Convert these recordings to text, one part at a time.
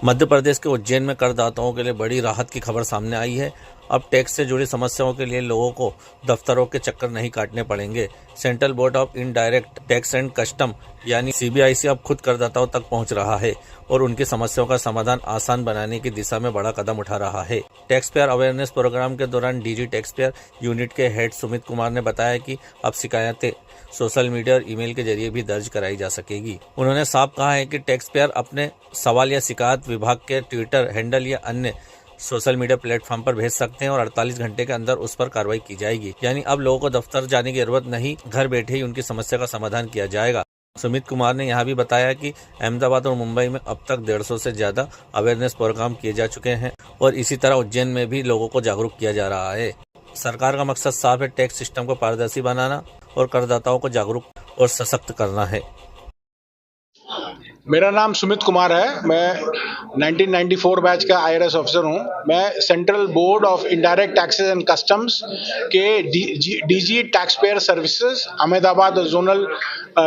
मध्य प्रदेश के उज्जैन में करदाताओं के लिए बड़ी राहत की खबर सामने आई है। अब टैक्स से जुड़ी समस्याओं के लिए लोगों को दफ्तरों के चक्कर नहीं काटने पड़ेंगे। Central board of indirect tax and custom यानी सीबीआईसी अब खुद करदाताओं तक पहुंच रहा है और उनकी समस्याओं का समाधान आसान बनाने की दिशा में बड़ा कदम उठा रहा है। टैक्स पेयर अवेयरनेस प्रोग्राम के दौरान डीजी टैक्स पेयर यूनिट के हेड सुमित कुमार ने बताया कि अब शिकायतें सोशल मीडिया और ईमेल के जरिए भी दर्ज कराई जा सकेगी। उन्होंने साफ कहा है कि टैक्स पेयर अपने सवाल या शिकायत विभाग के ट्विटर हैंडल या अन्य सोशल मीडिया प्लेटफॉर्म पर भेज सकते हैं और 48 घंटे के अंदर उस पर कार्रवाई की जाएगी। यानी अब लोगों को दफ्तर जाने की जरूरत नहीं, घर बैठे ही उनकी समस्या का समाधान किया जाएगा। सुमित कुमार ने यहाँ भी बताया कि अहमदाबाद और मुंबई में अब तक 150 से ज्यादा अवेयरनेस प्रोग्राम किए जा चुके हैं और इसी तरह उज्जैन में भी लोगों को जागरूक किया जा रहा है। सरकार का मकसद साफ है, टैक्स सिस्टम को पारदर्शी बनाना और करदाताओं को जागरूक और सशक्त करना है। मेरा नाम सुमित कुमार है। मैं 1994 बैच का IRS ऑफिसर हूँ। मैं central board of indirect taxes and customs के DG tax payer services Ahmedabad zonal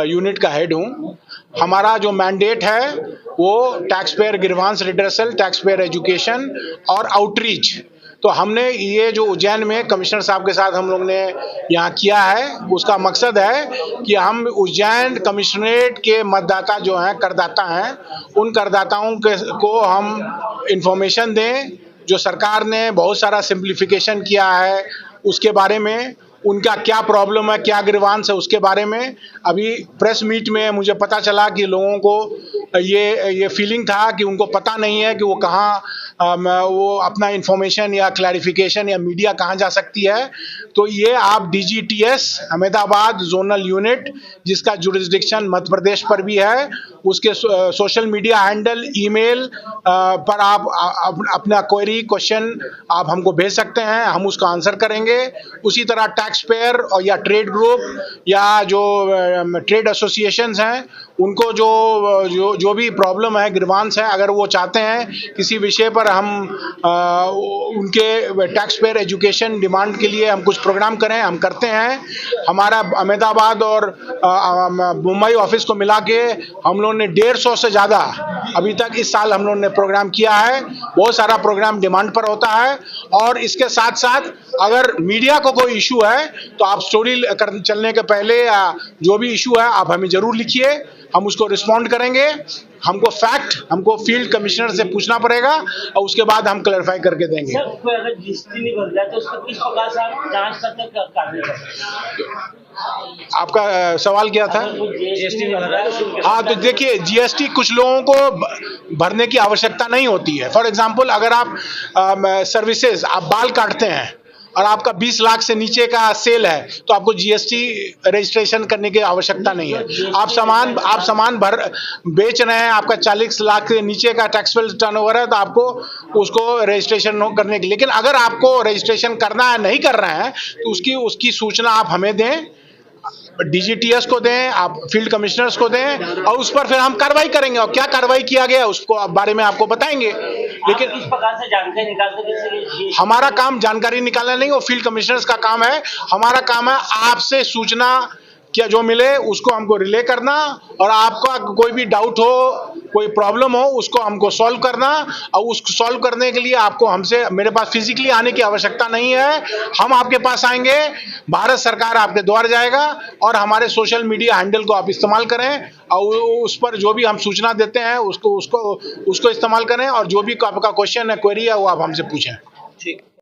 unit का हेड हूँ। हमारा जो मैंडेट है वो tax payer grievance redressal, tax payer education और आउटरीच। तो हमने ये जो उज्जैन में कमिश्नर साहब के साथ हम लोग ने यहाँ किया है, उसका मकसद है कि हम उज्जैन कमिश्नरेट के मतदाता जो हैं, करदाता हैं, उन करदाताओं को हम इंफॉर्मेशन दें। जो सरकार ने बहुत सारा सिंप्लीफिकेशन किया है उसके बारे में, उनका क्या प्रॉब्लम है, क्या ग्रीवांस है, उसके बारे में अभी प्रेस मीट में मुझे पता चला कि लोगों को ये फीलिंग था कि उनको पता नहीं है कि वो कहाँ वो अपना इंफॉर्मेशन या क्लैरिफिकेशन या मीडिया कहाँ जा सकती है। तो ये आप DGTS अहमदाबाद जोनल यूनिट, जिसका जुरिस्डिक्शन मध्य प्रदेश पर भी है, उसके सोशल मीडिया हैंडल, ईमेल पर आप अपना क्वेरी, क्वेश्चन आप हमको भेज सकते हैं, हम उसका आंसर करेंगे। उसी तरह टैक्स पेयर और या ट्रेड ग्रुप या जो ट्रेड एसोसिएशंस हैं, उनको जो भी प्रॉब्लम है, ग्रीवांस है, अगर वो चाहते हैं किसी विषय पर हम उनके टैक्स पेयर एजुकेशन डिमांड के लिए हम कुछ प्रोग्राम करें, हम करते हैं। हमारा अहमदाबाद और मुंबई ऑफिस को मिला के हम लोगों ने 150 से ज़्यादा अभी तक इस साल हम लोगों ने प्रोग्राम किया है। बहुत सारा प्रोग्राम डिमांड पर होता है। और इसके साथ साथ अगर मीडिया को कोई इशू है तो आप स्टोरी चलने के पहले जो भी इशू है आप हमें जरूर लिखिए, हम उसको रिस्पॉन्ड करेंगे। हमको हमको फील्ड कमिश्नर से पूछना पड़ेगा और उसके बाद हम क्लैरिफाई करके देंगे। सर, कोई अगर जीएसटी नहीं भर जाए तो उसको किस प्रकार से आप जांच करके कार्रवाई करेंगे? आपका सवाल क्या था? जीएसटी भर रहा है। हाँ, तो देखिए, जीएसटी कुछ लोगों को भरने की आवश्यकता नहीं होती है। फॉर एग्जाम्पल, अगर आप सर्विसेज, आप बाल काटते हैं और आपका 20 लाख से नीचे का सेल है तो आपको जीएसटी रजिस्ट्रेशन करने की आवश्यकता नहीं है। आप सामान बेच रहे हैं, आपका 40 लाख से नीचे का टैक्सेबल टर्नओवर है तो आपको उसको रजिस्ट्रेशन करने की। लेकिन अगर आपको रजिस्ट्रेशन करना है, नहीं कर रहे हैं, तो उसकी सूचना आप हमें दें, DGTS को दें, आप फील्ड कमिश्नर्स को दें और उस पर फिर हम कार्रवाई करेंगे और क्या कार्रवाई किया गया उसको बारे में आपको बताएंगे। लेकिन किस प्रकार से जानकारी निकालते? हमारा काम जानकारी निकालना नहीं, वो फील्ड कमिश्नर्स का काम है। हमारा काम है आपसे सूचना क्या जो मिले उसको हमको रिले करना और आपका कोई भी डाउट हो, कोई प्रॉब्लम हो, उसको हमको सॉल्व करना। और उसको सॉल्व करने के लिए आपको मेरे पास फिजिकली आने की आवश्यकता नहीं है। हम आपके पास आएंगे, भारत सरकार आपके द्वार जाएगा और हमारे सोशल मीडिया हैंडल को आप इस्तेमाल करें और उस पर जो भी हम सूचना देते हैं उसको इस्तेमाल करें और जो भी आपका क्वेश्चन है, क्वेरी है, वो आप हमसे पूछें। ठीक।